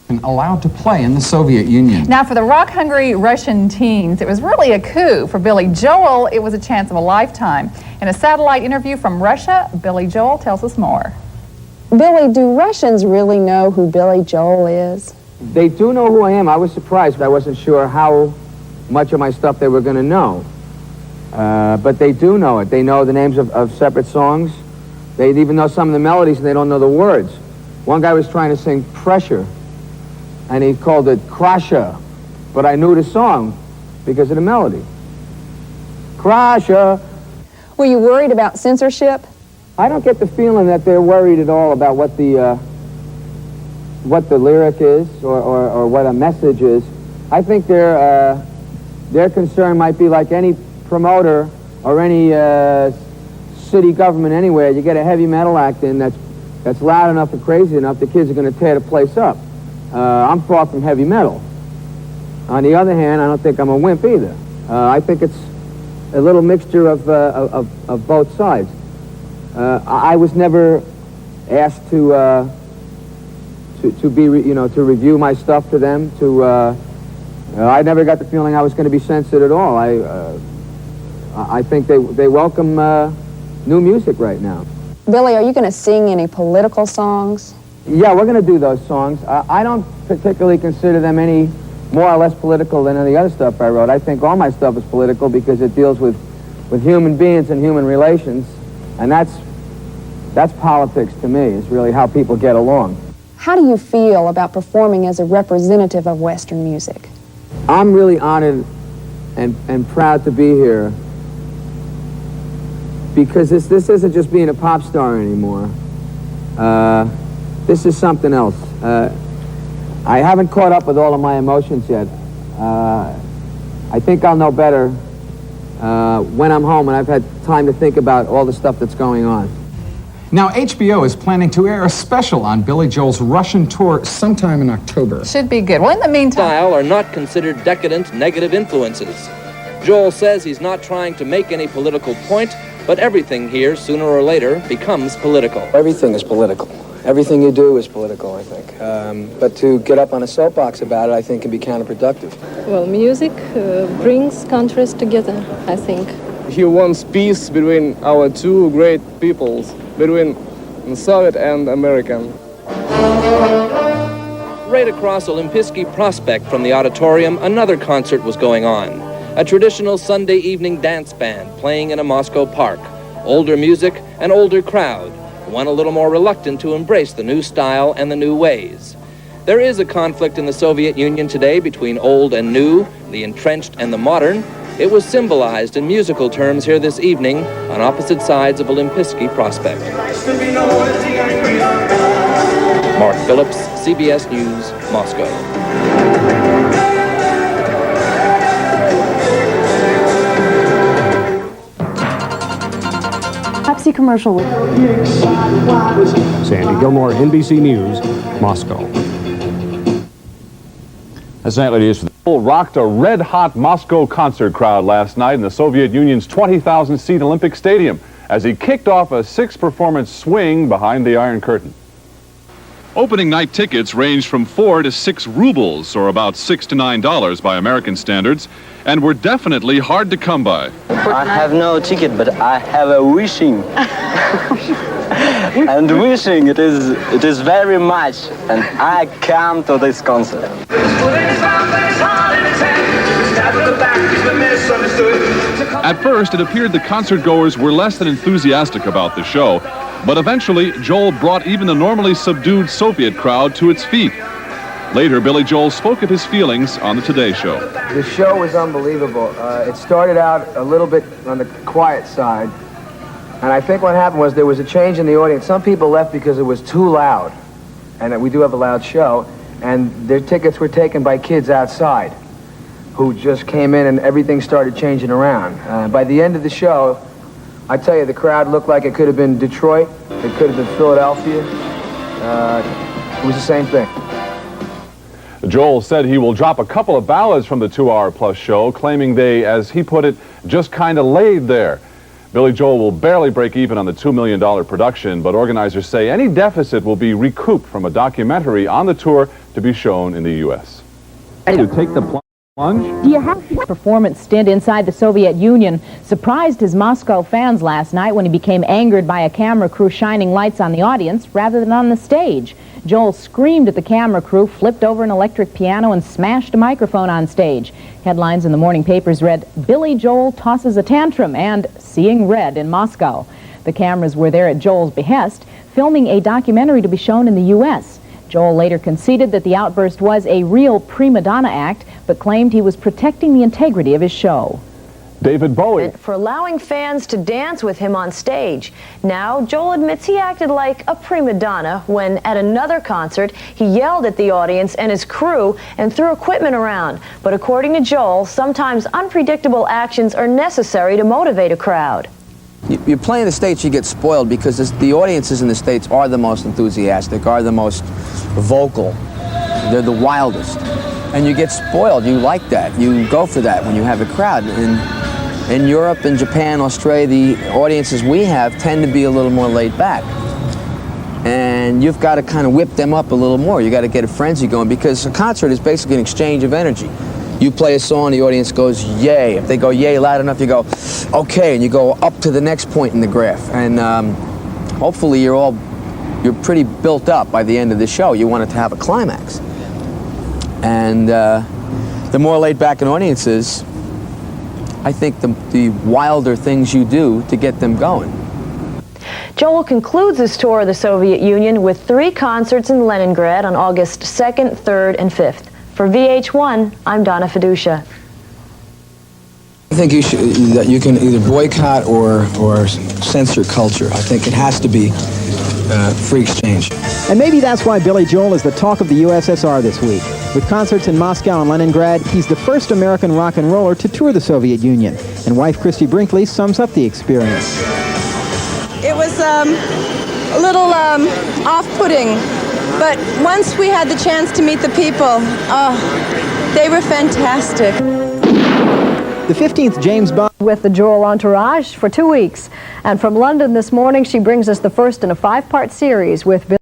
allowed to play in the Soviet Union. Now, for the rock-hungry Russian teens, it was really a coup. For Billy Joel, it was a chance of a lifetime. In a satellite interview from Russia, Billy Joel tells us more. Billy, do Russians really know who Billy Joel is? They do know who I am. I was surprised, but I wasn't sure how much of my stuff they were going to know. But they do know it. They know the names of separate songs. They even know some of the melodies, and they don't know the words. One guy was trying to sing Pressure, and he called it Crusher, but I knew the song because of the melody. Crusher. Were you worried about censorship? I don't get the feeling that they're worried at all about what the lyric is or what a message is. I think their concern might be like any promoter or any city government anywhere. You get a heavy metal act in that's loud enough and crazy enough, the kids are going to tear the place up. I'm far from heavy metal. On the other hand, I don't think I'm a wimp either. I think it's a little mixture of both sides. I was never asked to review my stuff to them. I never got the feeling I was going to be censored at all. I think they welcome new music right now. Billy, are you going to sing any political songs? Yeah, we're going to do those songs. I don't particularly consider them any more or less political than any other stuff I wrote. I think all my stuff is political because it deals with human beings and human relations, and that's politics to me. It's really how people get along. How do you feel about performing as a representative of Western music? I'm really honored and proud to be here because this isn't just being a pop star anymore. This is something else. I haven't caught up with all of my emotions yet. I think I'll know better when I'm home and I've had time to think about all the stuff that's going on. Now, HBO is planning to air a special on Billy Joel's Russian tour sometime in October. Should be good. Well, in the meantime... ...style are not considered decadent, negative influences. Joel says he's not trying to make any political point, but everything here, sooner or later, becomes political. Everything is political. Everything you do is political, I think. But to get up on a soapbox about it, I think, can be counterproductive. Well, music brings countries together, I think. He wants peace between our two great peoples, between Soviet and American. Right across Olympijski Prospect from the auditorium, another concert was going on. A traditional Sunday evening dance band playing in a Moscow park. Older music, an older crowd, one a little more reluctant to embrace the new style and the new ways. There is a conflict in the Soviet Union today between old and new, the entrenched and the modern. It was symbolized in musical terms here this evening on opposite sides of Olympijski Prospect. Mark Phillips, CBS News, Moscow. Pepsi commercial. Sandy Gilmore, NBC News, Moscow. That's nightly news for the rocked a red-hot Moscow concert crowd last night in the Soviet Union's 20,000-seat Olympic Stadium as he kicked off a six-performance swing behind the Iron Curtain. Opening night tickets ranged from 4 to 6 rubles, or about $6 to $9 by American standards, and were definitely hard to come by. I have no ticket, but I have a wishing. And wishing it is very much, and I come to this concert. At first, it appeared the concert-goers were less than enthusiastic about the show, but eventually, Joel brought even the normally subdued Soviet crowd to its feet. Later, Billy Joel spoke of his feelings on the Today Show. The show was unbelievable. It started out a little bit on the quiet side, and I think what happened was there was a change in the audience. Some people left because it was too loud, and we do have a loud show, and their tickets were taken by kids outside who just came in and everything started changing around. By the end of the show, I tell you, the crowd looked like it could have been Detroit, it could have been Philadelphia. It was the same thing. Joel said he will drop a couple of ballads from the 2-hour-plus show, claiming they, as he put it, just kind of laid there. Billy Joel will barely break even on the $2 million production, but organizers say any deficit will be recouped from a documentary on the tour to be shown in the U.S. To take the plunge? Do you have a performance stint inside the Soviet Union surprised his Moscow fans last night when he became angered by a camera crew shining lights on the audience rather than on the stage. Joel screamed at the camera crew, flipped over an electric piano, and smashed a microphone on stage. Headlines in the morning papers read, "Billy Joel tosses a tantrum," and "Seeing red in Moscow." The cameras were there at Joel's behest, filming a documentary to be shown in the U.S. Joel later conceded that the outburst was a real prima donna act, but claimed he was protecting the integrity of his show. David Bowie. For allowing fans to dance with him on stage. Now, Joel admits he acted like a prima donna when, at another concert, he yelled at the audience and his crew and threw equipment around. But according to Joel, sometimes unpredictable actions are necessary to motivate a crowd. You play in the States, you get spoiled because the audiences in the States are the most enthusiastic, are the most vocal. They're the wildest. And you get spoiled. You like that. You go for that when you have a crowd. In Europe and Japan, Australia, the audiences we have tend to be a little more laid back. And you've got to kind of whip them up a little more. You got to get a frenzy going because a concert is basically an exchange of energy. You play a song, the audience goes, yay. If they go yay loud enough, you go, okay, and you go up to the next point in the graph. And hopefully you're pretty built up by the end of the show. You want it to have a climax. And the more laid back an audience is, I think the wilder things you do to get them going. Joel concludes his tour of the Soviet Union with 3 concerts in Leningrad on August 2nd, 3rd, and 5th. For VH1, I'm Donna Fiducia. I think that you can either boycott or censor culture. I think it has to be free exchange. And maybe that's why Billy Joel is the talk of the U.S.S.R. this week. With concerts in Moscow and Leningrad, he's the first American rock and roller to tour the Soviet Union. And wife Christy Brinkley sums up the experience. It was a little off-putting, but once we had the chance to meet the people, they were fantastic. The 15th James Bond with the Joel entourage for 2 weeks. And from London this morning, she brings us the first in a 5-part series with Billy.